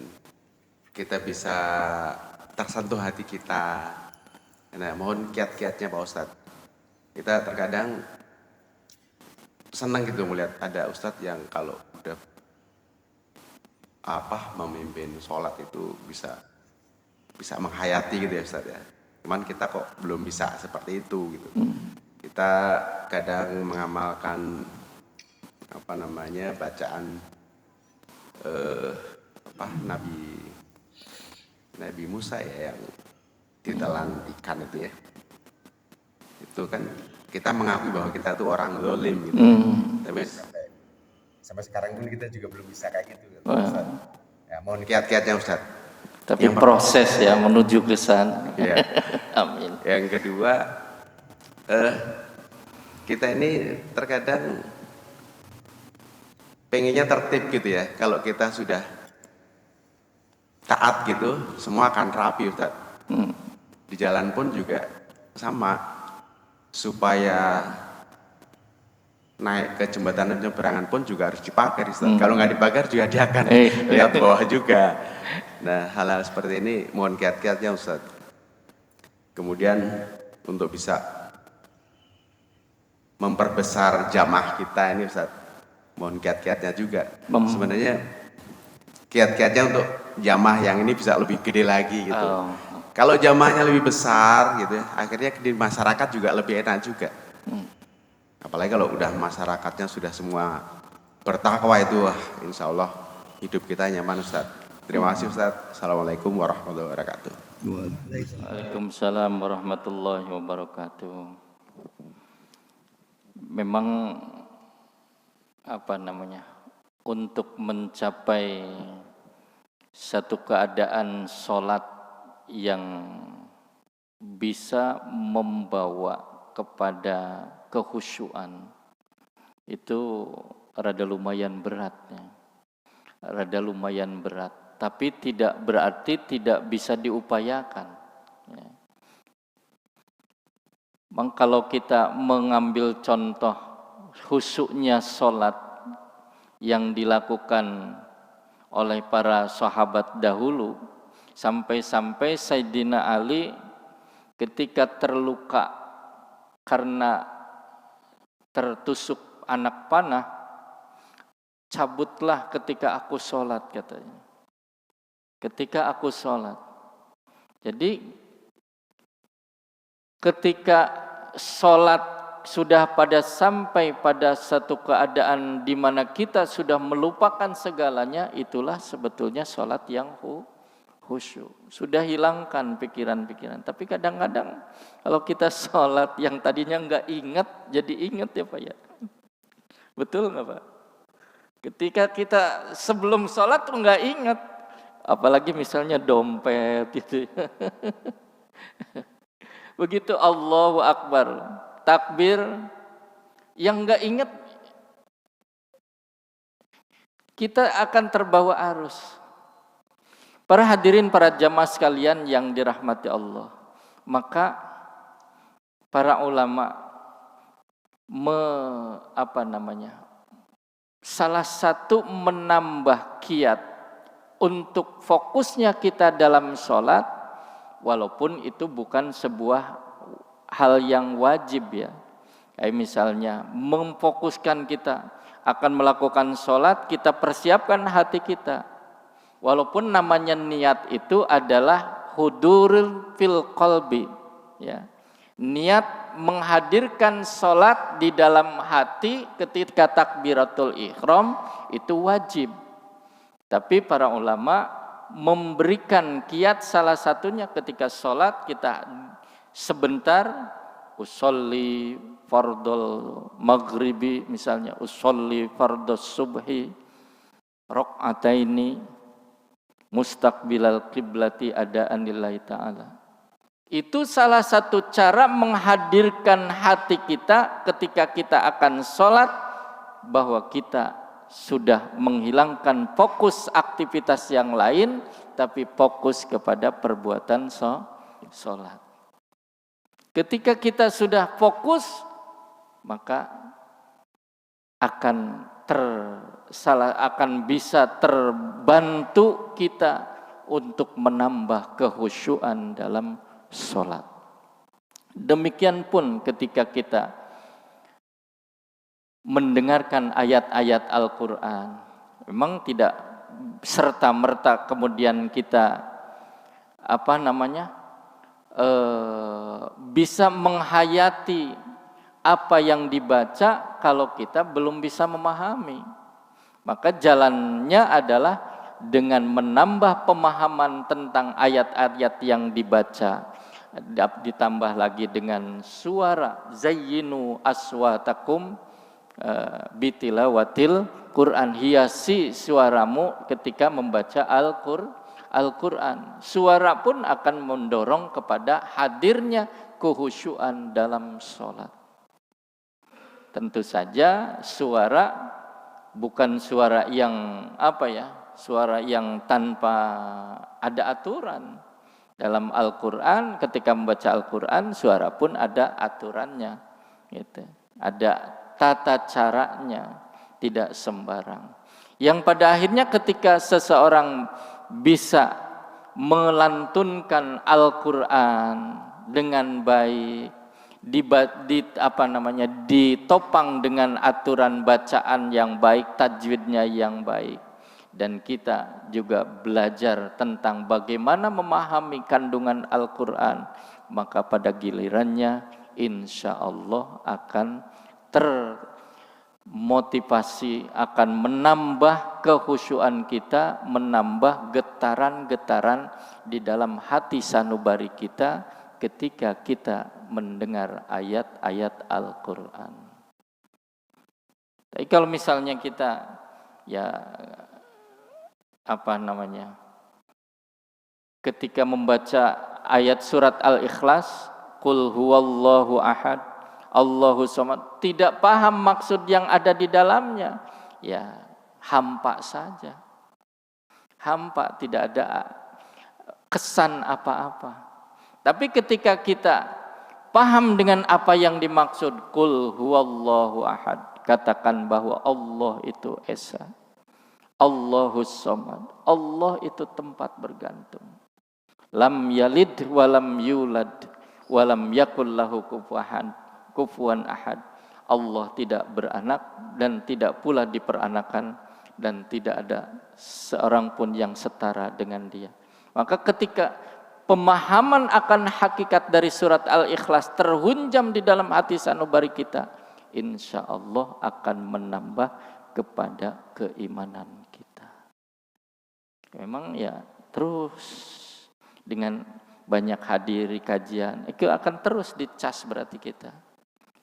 kita bisa tersentuh hati kita. Nah, mohon kiat-kiatnya Pak Ustadz. Kita terkadang senang gitu melihat ada Ustadz yang kalau udah memimpin sholat itu bisa menghayati gitu ya Ustadz ya. Cuman kita kok belum bisa seperti itu gitu. Kita kadang mengamalkan bacaan Nabi Musa ya yang ditelan ikan itu ya. Itu kan kita mengakui bahwa kita tuh orang zalim gitu. Tapi sampai sekarang pun kita juga belum bisa kayak gitu. Ustaz. Ya, mohon kiat-kiatnya Ustaz. Tapi yang proses ya menuju ke sana. Ya. Amin. Yang kedua, kita ini terkadang pengennya tertib gitu ya. Kalau kita sudah taat gitu, semua akan rapi Ustaz. Di jalan pun juga sama. Supaya naik ke jembatan penyeberangan pun juga harus dipagar Ustaz. Kalau nggak dipagar juga dia akan lihat bawah juga. Nah, hal-hal seperti ini mohon kiat-kiatnya Ustaz. Kemudian untuk bisa memperbesar jamaah kita ini Ustaz, mohon kiat-kiatnya juga. Sebenarnya kiat-kiatnya untuk jamaah yang ini bisa lebih gede lagi gitu. Kalau jamaahnya lebih besar gitu ya, akhirnya di masyarakat juga lebih enak juga. Apalagi kalau udah masyarakatnya sudah semua bertakwa itu, insya Allah hidup kita nyaman Ustaz. Terima kasih Ustaz. Assalamualaikum warahmatullahi wabarakatuh. Waalaikumsalam warahmatullahi wabarakatuh. Memang untuk mencapai satu keadaan sholat yang bisa membawa kepada kekhusyuan itu rada lumayan beratnya, tapi tidak berarti tidak bisa diupayakan. Ya. Memang kalau kita mengambil contoh khusyuknya sholat yang dilakukan oleh para sahabat dahulu, sampai-sampai Sayyidina Ali ketika terluka karena tertusuk anak panah, cabutlah ketika aku sholat, katanya. Ketika aku sholat. Jadi ketika sholat sudah sampai pada satu keadaan di mana kita sudah melupakan segalanya, itulah sebetulnya sholat yang khusyuk. Sudah hilangkan pikiran-pikiran. Tapi kadang-kadang kalau kita sholat yang tadinya nggak ingat, jadi ingat ya Pak ya. Betul nggak Pak? Ketika kita sebelum sholat tuh nggak ingat, apalagi misalnya dompet gitu. Begitu Allahu Akbar, takbir, yang nggak ingat, kita akan terbawa arus. Para hadirin, para jamaah sekalian yang dirahmati Allah, maka para ulama salah satu menambah kiat untuk fokusnya kita dalam sholat, walaupun itu bukan sebuah hal yang wajib ya. Kayak misalnya memfokuskan kita akan melakukan sholat, kita persiapkan hati kita. Walaupun namanya niat itu adalah hudurul fil qalbi, ya. Niat menghadirkan sholat di dalam hati ketika takbiratul ihram itu wajib. Tapi para ulama memberikan kiat salah satunya ketika sholat kita sebentar, usolli fardul maghribi misalnya, usolli fardus subhi raq'ataini mustaqbilal qiblati adaan lillahi ta'ala. Itu salah satu cara menghadirkan hati kita ketika kita akan sholat, bahwa kita sudah menghilangkan fokus aktivitas yang lain, tapi fokus kepada perbuatan sholat. Ketika kita sudah fokus, maka akan bisa terbantu kita untuk menambah kekhusyuan dalam sholat. Demikian pun ketika kita mendengarkan ayat-ayat Al-Quran, memang tidak serta-merta kemudian kita bisa menghayati apa yang dibaca kalau kita belum bisa memahami. Maka jalannya adalah dengan menambah pemahaman tentang ayat-ayat yang dibaca, ditambah lagi dengan suara, zayyinu aswatakum bitilawatil Quran, hiasi suaramu ketika membaca Al-Quran. Suara pun akan mendorong kepada hadirnya kekhusyuan dalam sholat. Tentu saja suara bukan suara yang suara yang tanpa ada aturan. Dalam Al-Quran, ketika membaca Al-Quran, suara pun ada aturannya, gitu. Ada tata caranya, tidak sembarang. Yang pada akhirnya ketika seseorang bisa melantunkan Al-Quran dengan baik, ditopang dengan aturan bacaan yang baik, tajwidnya yang baik, dan kita juga belajar tentang bagaimana memahami kandungan Al-Quran, maka pada gilirannya insya Allah akan termotivasi, akan menambah kekhusyuan kita, menambah getaran-getaran di dalam hati sanubari kita ketika kita mendengar ayat-ayat Al-Quran. Tapi kalau misalnya kita ketika membaca ayat surat Al-Ikhlas, Qul huwallahu ahad, Allahu samad, tidak paham maksud yang ada di dalamnya, ya hampa saja. Hampa, tidak ada kesan apa-apa. Tapi ketika kita paham dengan apa yang dimaksud, Qul huwallahu ahad, katakan bahwa Allah itu esa. Allahus somad. Allah itu tempat bergantung. Lam yalid walam yulad walam yakul lahu kufuwan ahad. Allah tidak beranak dan tidak pula diperanakan dan tidak ada seorang pun yang setara dengan dia. Maka ketika pemahaman akan hakikat dari surat Al-Ikhlas terhunjam di dalam hati sanubari kita, insya Allah akan menambah kepada keimanan kita. Memang ya terus dengan banyak hadiri kajian, itu akan terus dicas berarti kita.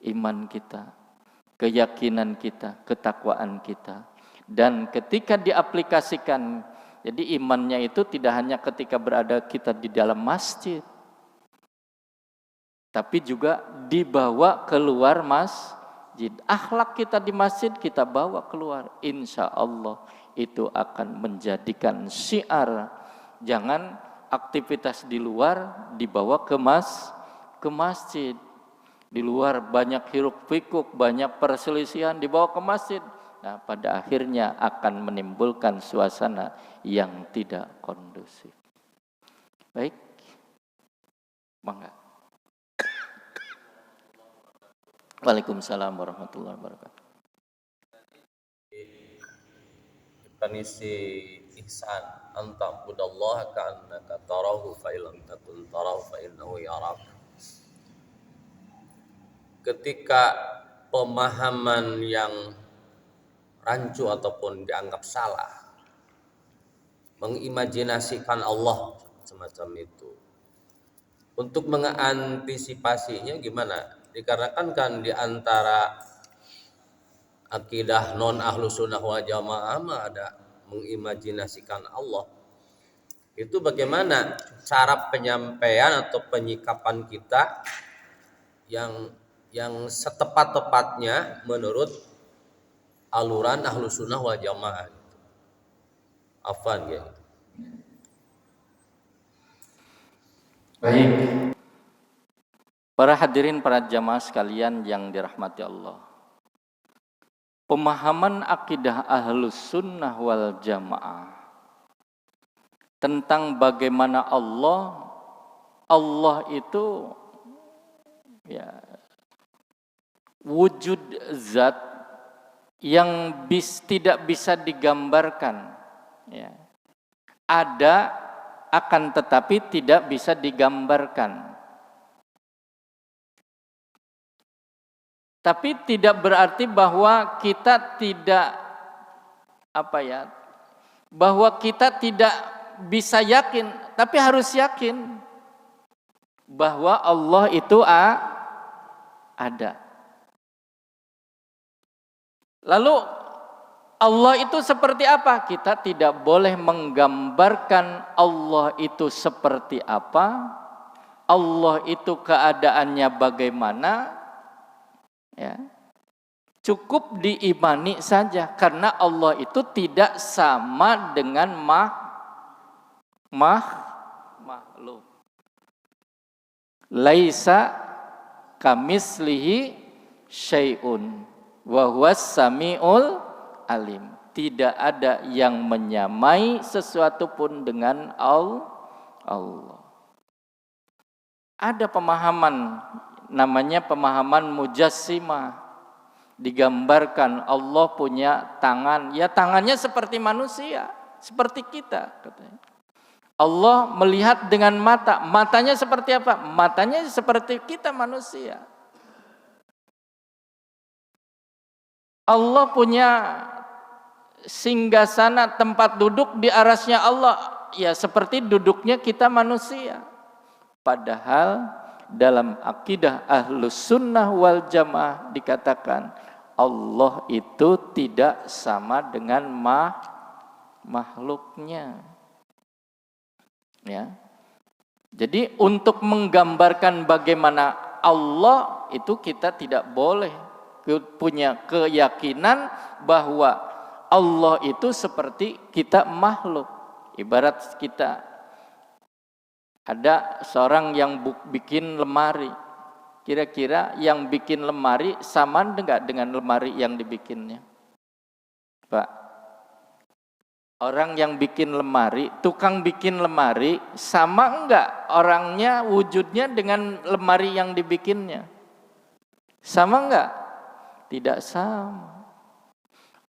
Iman kita, keyakinan kita, ketakwaan kita. Dan ketika diaplikasikan, jadi imannya itu tidak hanya ketika berada kita di dalam masjid, tapi juga dibawa keluar masjid. Akhlak kita di masjid kita bawa keluar. Insya Allah itu akan menjadikan syiar. Jangan aktivitas di luar dibawa ke masjid. Di luar banyak hiruk pikuk, banyak perselisihan, dibawa ke masjid. Nah, pada akhirnya akan menimbulkan suasana yang tidak kondusif. Baik, mangga. Waalaikumsalam warahmatullahi wabarakatuh. Definisi ihsan, anta budallaha ka'annaka tarahu fa illam takun tarahu fa innahu yarak. Ketika pemahaman yang rancu ataupun dianggap salah mengimajinasikan Allah semacam itu, untuk mengantisipasinya gimana? Dikarenakan kan di antara akidah non ahlu sunnah wal jamaah ada mengimajinasikan Allah. Itu bagaimana cara penyampaian atau penyikapan kita yang setepat-tepatnya menurut aluran ahlu sunnah wal jamaah. Afwan ya. Baik. Para hadirin, para jamaah sekalian yang dirahmati Allah. Pemahaman akidah ahlus sunnah wal jamaah tentang bagaimana Allah itu ya wujud zat yang tidak bisa digambarkan, ya. Ada akan tetapi tidak bisa digambarkan. Tapi tidak berarti bahwa kita tidak bahwa kita tidak bisa yakin, tapi harus yakin bahwa Allah itu ada. Lalu Allah itu seperti apa? Kita tidak boleh menggambarkan Allah itu seperti apa, Allah itu keadaannya bagaimana, ya. Cukup diimani saja, karena Allah itu tidak sama dengan makhluk. Laisa kamislihi syai'un wa huwas samiul alim. Tidak ada yang menyamai sesuatu pun dengan Allah. Ada pemahaman namanya pemahaman mujassimah. Digambarkan Allah punya tangan, ya tangannya seperti manusia, seperti kita katanya. Allah melihat dengan mata, matanya seperti apa? Matanya seperti kita manusia. Allah punya singgasana, tempat duduk di arasnya Allah, ya seperti duduknya kita manusia. Padahal dalam akidah ahlus sunnah wal jamaah dikatakan Allah itu tidak sama dengan makhluknya, ya. Jadi untuk menggambarkan bagaimana Allah itu kita tidak boleh punya keyakinan bahwa Allah itu seperti kita makhluk. Ibarat kita ada seorang yang bikin lemari, kira-kira yang bikin lemari sama enggak dengan lemari yang dibikinnya? Pak, Orang yang bikin lemari, tukang bikin lemari, sama enggak orangnya wujudnya dengan lemari yang dibikinnya? Sama enggak? Tidak sama.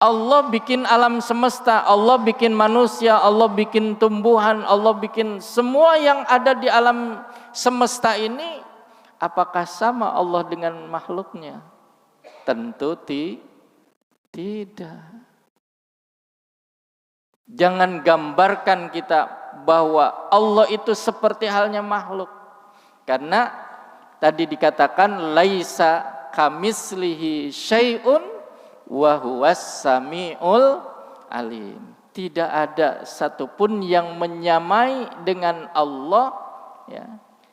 Allah bikin alam semesta, Allah bikin manusia, Allah bikin tumbuhan, Allah bikin semua yang ada di alam semesta ini. Apakah sama Allah dengan makhluknya? Tentu tidak. Jangan gambarkan kita bahwa Allah itu seperti halnya makhluk. Karena tadi dikatakan laisa kamislihi syai'un wa huwas samiul alim. Tidak ada satupun yang menyamai dengan Allah, ya,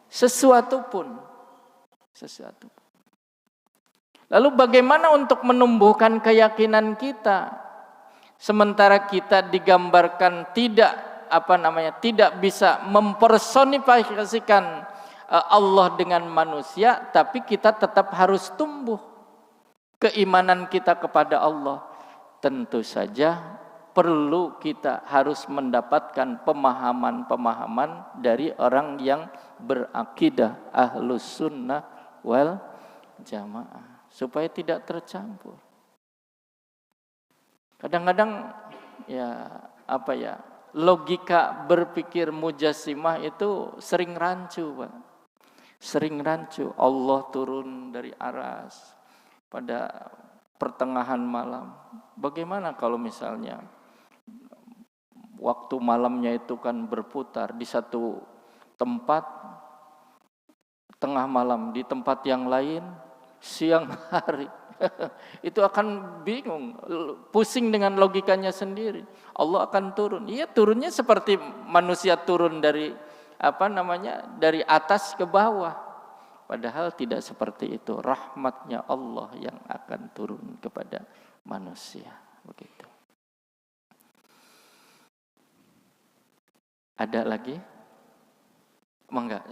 sesuatu pun. Lalu bagaimana untuk menumbuhkan keyakinan kita? Sementara kita digambarkan tidak bisa mempersonifikasikan Allah dengan manusia, tapi kita tetap harus tumbuh keimanan kita kepada Allah. Tentu saja perlu kita harus mendapatkan pemahaman-pemahaman dari orang yang berakidah Ahlus Sunnah wal Jamaah supaya tidak tercampur. Kadang-kadang logika berpikir mujassimah itu sering rancu, Pak. Sering rancu. Allah turun dari aras pada pertengahan malam. Bagaimana kalau misalnya waktu malamnya itu kan berputar di satu tempat tengah malam, di tempat yang lain siang hari. Itu akan bingung, pusing dengan logikanya sendiri. Allah akan turun. Iya, turunnya seperti manusia turun dari dari atas ke bawah. Padahal tidak seperti itu. Rahmatnya Allah yang akan turun kepada manusia. Begitu. Ada lagi? Mangga.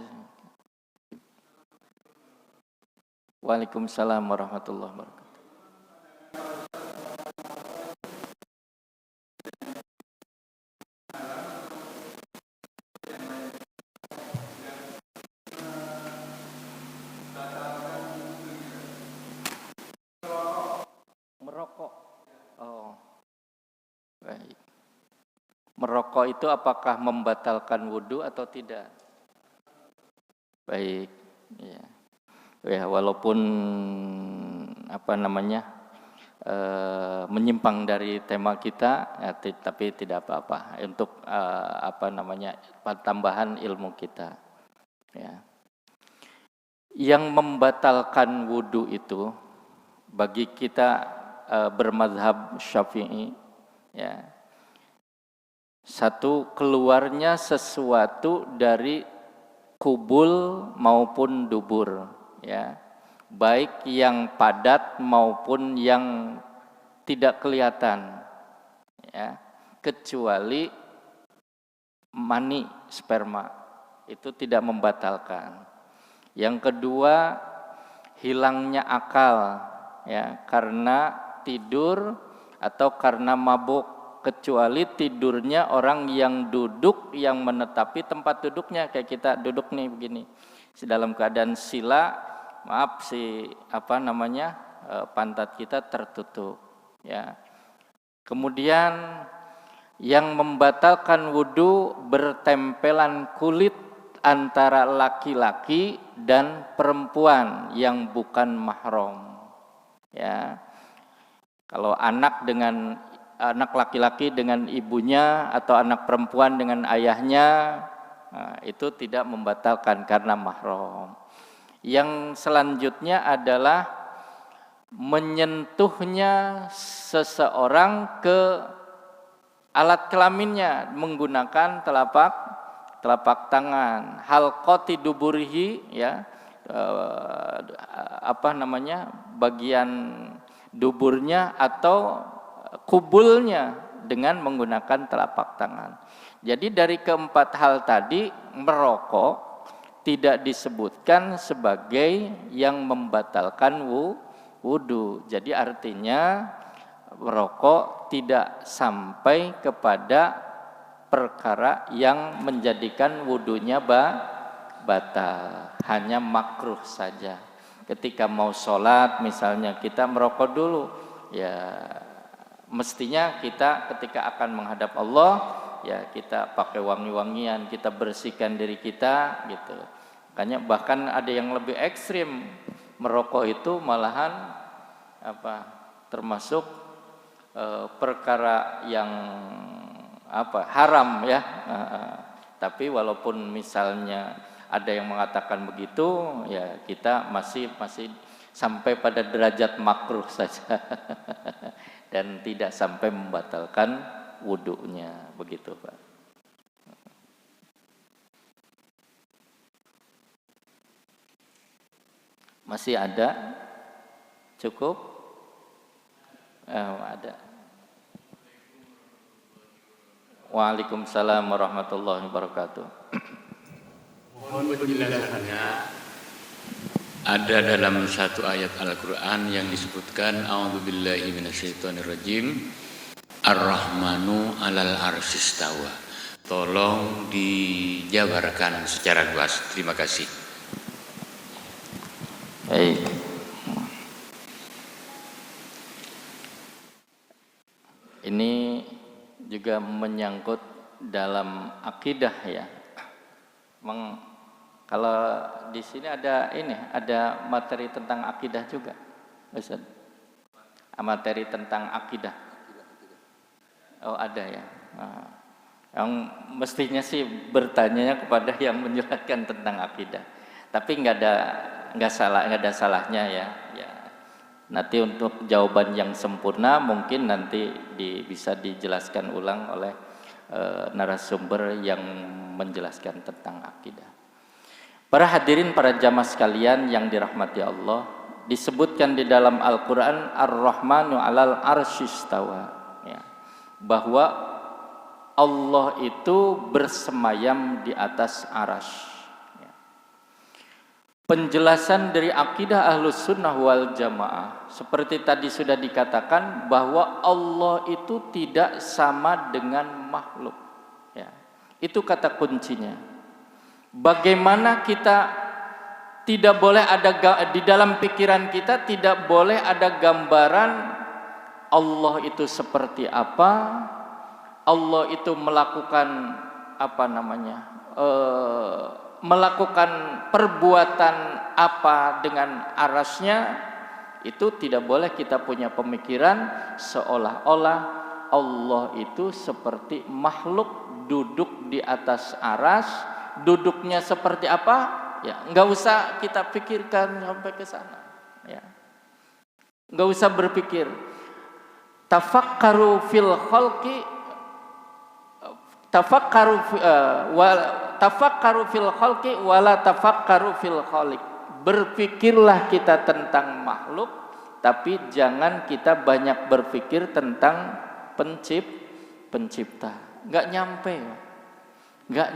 Waalaikumsalam warahmatullahi wabarakatuh. Merokok. Oh. Baik. Merokok itu apakah membatalkan wudhu atau tidak? Baik. Ya. Ya, walaupun menyimpang dari tema kita, tapi tidak apa-apa untuk tambahan ilmu kita. Ya. Yang membatalkan wudhu itu bagi kita bermadzhab Syafi'i, ya, satu, keluarnya sesuatu dari kubul maupun dubur, ya, baik yang padat maupun yang tidak kelihatan, ya, kecuali mani, sperma, itu tidak membatalkan. Yang kedua, hilangnya akal, ya, karena tidur atau karena mabuk, kecuali tidurnya orang yang duduk, yang menetapi tempat duduknya, kayak kita duduk nih begini, dalam keadaan sila, pantat kita tertutup, ya. Kemudian yang membatalkan wudhu bertempelan kulit antara laki-laki dan perempuan yang bukan mahram, ya. Kalau anak laki-laki dengan ibunya atau anak perempuan dengan ayahnya, itu tidak membatalkan karena mahram. Yang selanjutnya adalah menyentuhnya seseorang ke alat kelaminnya menggunakan telapak tangan, halqati duburihi, ya, bagian duburnya atau kubulnya dengan menggunakan telapak tangan. Jadi dari keempat hal tadi, merokok tidak disebutkan sebagai yang membatalkan wudhu. Jadi artinya merokok tidak sampai kepada perkara yang menjadikan wudunya batal, hanya makruh saja. Ketika mau sholat misalnya kita merokok dulu, ya mestinya kita ketika akan menghadap Allah, ya kita pakai wangi-wangian, kita bersihkan diri kita gitu. Makanya bahkan ada yang lebih ekstrim, merokok itu malahan termasuk perkara yang haram ya. Tapi walaupun misalnya ada yang mengatakan begitu, ya kita masih sampai pada derajat makruh saja dan tidak sampai membatalkan wudunya, begitu Pak. Masih ada? Cukup? Ada. Waalaikumsalam warahmatullahi wabarakatuh. Mohon penjelasannya. Ada dalam satu ayat Al-Quran yang disebutkan A'udzubillahi minasyaitonirrajim, Ar-Rahmanu 'alal arsyistawa. Tolong dijabarkan secara luas. Terima kasih. Baik. Ini juga menyangkut dalam akidah ya. Kalau di sini ada materi tentang akidah juga, Ustaz. Materi tentang akidah. Oh ada ya. Nah, yang mestinya sih bertanya kepada yang menjelaskan tentang akidah. Tapi nggak ada salahnya ya. Nanti untuk jawaban yang sempurna mungkin nanti bisa dijelaskan ulang oleh narasumber yang menjelaskan tentang akidah. Para hadirin, para jamaah sekalian yang dirahmati Allah, disebutkan di dalam Al-Quran Ar-Rahmanu 'alal arsyistawa, ya, bahwa Allah itu bersemayam di atas arasy. Penjelasan dari akidah Ahlus Sunnah wal Jamaah seperti tadi sudah dikatakan bahwa Allah itu tidak sama dengan makhluk. Ya, itu kata kuncinya. Bagaimana kita tidak boleh ada di dalam pikiran kita tidak boleh ada gambaran Allah itu seperti apa, Allah itu melakukan melakukan perbuatan apa dengan arasnya, itu tidak boleh kita punya pemikiran seolah-olah Allah itu seperti makhluk duduk di atas aras. Duduknya seperti apa? Ya, nggak usah kita pikirkan sampai ke sana. Ya, nggak usah berpikir. Tafakkaru fil khalqi, tafakkaru fil khalqi wala tafakkaru fil khaliq. Berpikirlah kita tentang makhluk, tapi jangan kita banyak berpikir tentang pencipta. Enggak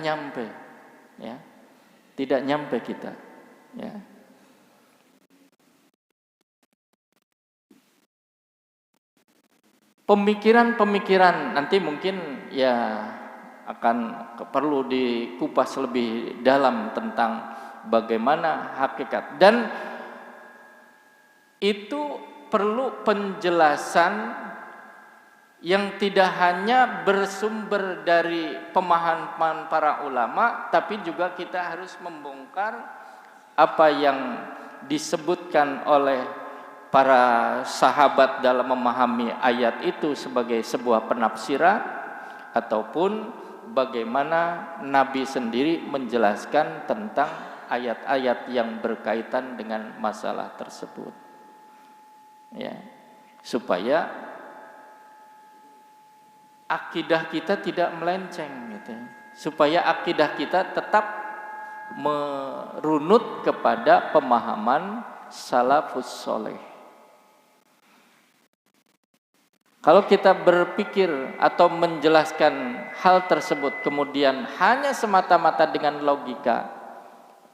nyampe, ya, tidak nyampe kita, ya. Pemikiran nanti mungkin ya akan perlu dikupas lebih dalam tentang bagaimana hakikat, dan itu perlu penjelasan yang tidak hanya bersumber dari pemahaman para ulama, tapi juga kita harus membongkar apa yang disebutkan oleh para sahabat dalam memahami ayat itu sebagai sebuah penafsiran, ataupun bagaimana Nabi sendiri menjelaskan tentang ayat-ayat yang berkaitan dengan masalah tersebut, ya, supaya akidah kita tidak melenceng, gitu, supaya akidah kita tetap merunut kepada pemahaman salafus soleh. Kalau kita berpikir atau menjelaskan hal tersebut kemudian hanya semata-mata dengan logika,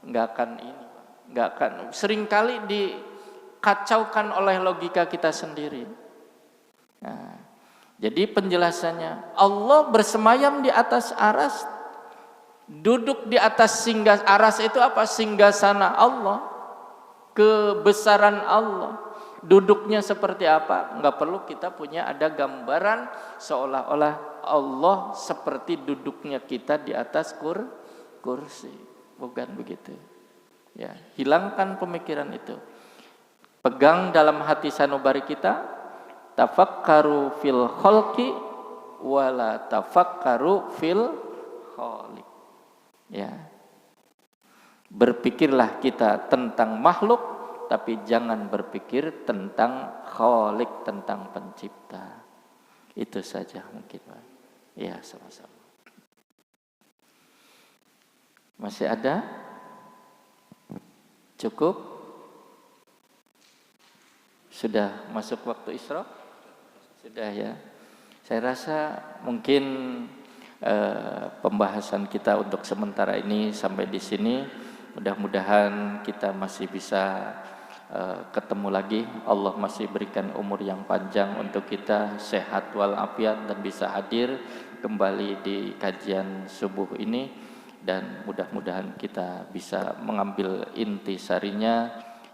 nggak akan, seringkali dikacaukan oleh logika kita sendiri. Nah, jadi penjelasannya, Allah bersemayam di atas aras, duduk di atas singgah aras itu apa? Singgasana Allah, kebesaran Allah. Duduknya seperti apa? Enggak perlu kita punya ada gambaran seolah-olah Allah seperti duduknya kita di atas kursi. Bukan begitu. Ya, hilangkan pemikiran itu. Pegang dalam hati sanubari kita, tafakkaru fil khalqi wala tafakkaru fil khaliq. Ya. Berpikirlah kita tentang makhluk, tapi jangan berpikir tentang khalik, tentang pencipta. Itu saja mungkin, Pak. Ya, sama-sama. Masih ada? Cukup? Sudah masuk waktu isyraq? Sudah ya. Saya rasa mungkin pembahasan kita untuk sementara ini sampai di sini. Mudah-mudahan kita masih bisa ketemu lagi. Allah masih berikan umur yang panjang untuk kita, sehat walafiat, dan bisa hadir kembali di kajian subuh ini, dan mudah-mudahan kita bisa mengambil intisarinya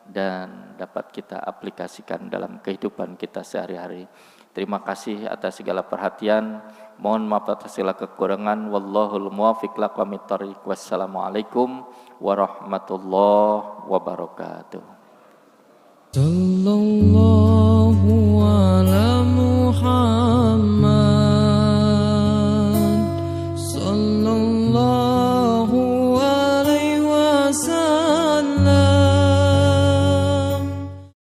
dan dapat kita aplikasikan dalam kehidupan kita sehari-hari. Terima kasih atas segala perhatian. Mohon maaf atas segala kekurangan. Wallahul muwaffiq laqamit thoriq. Wassalamualaikum warahmatullahi wabarakatuh.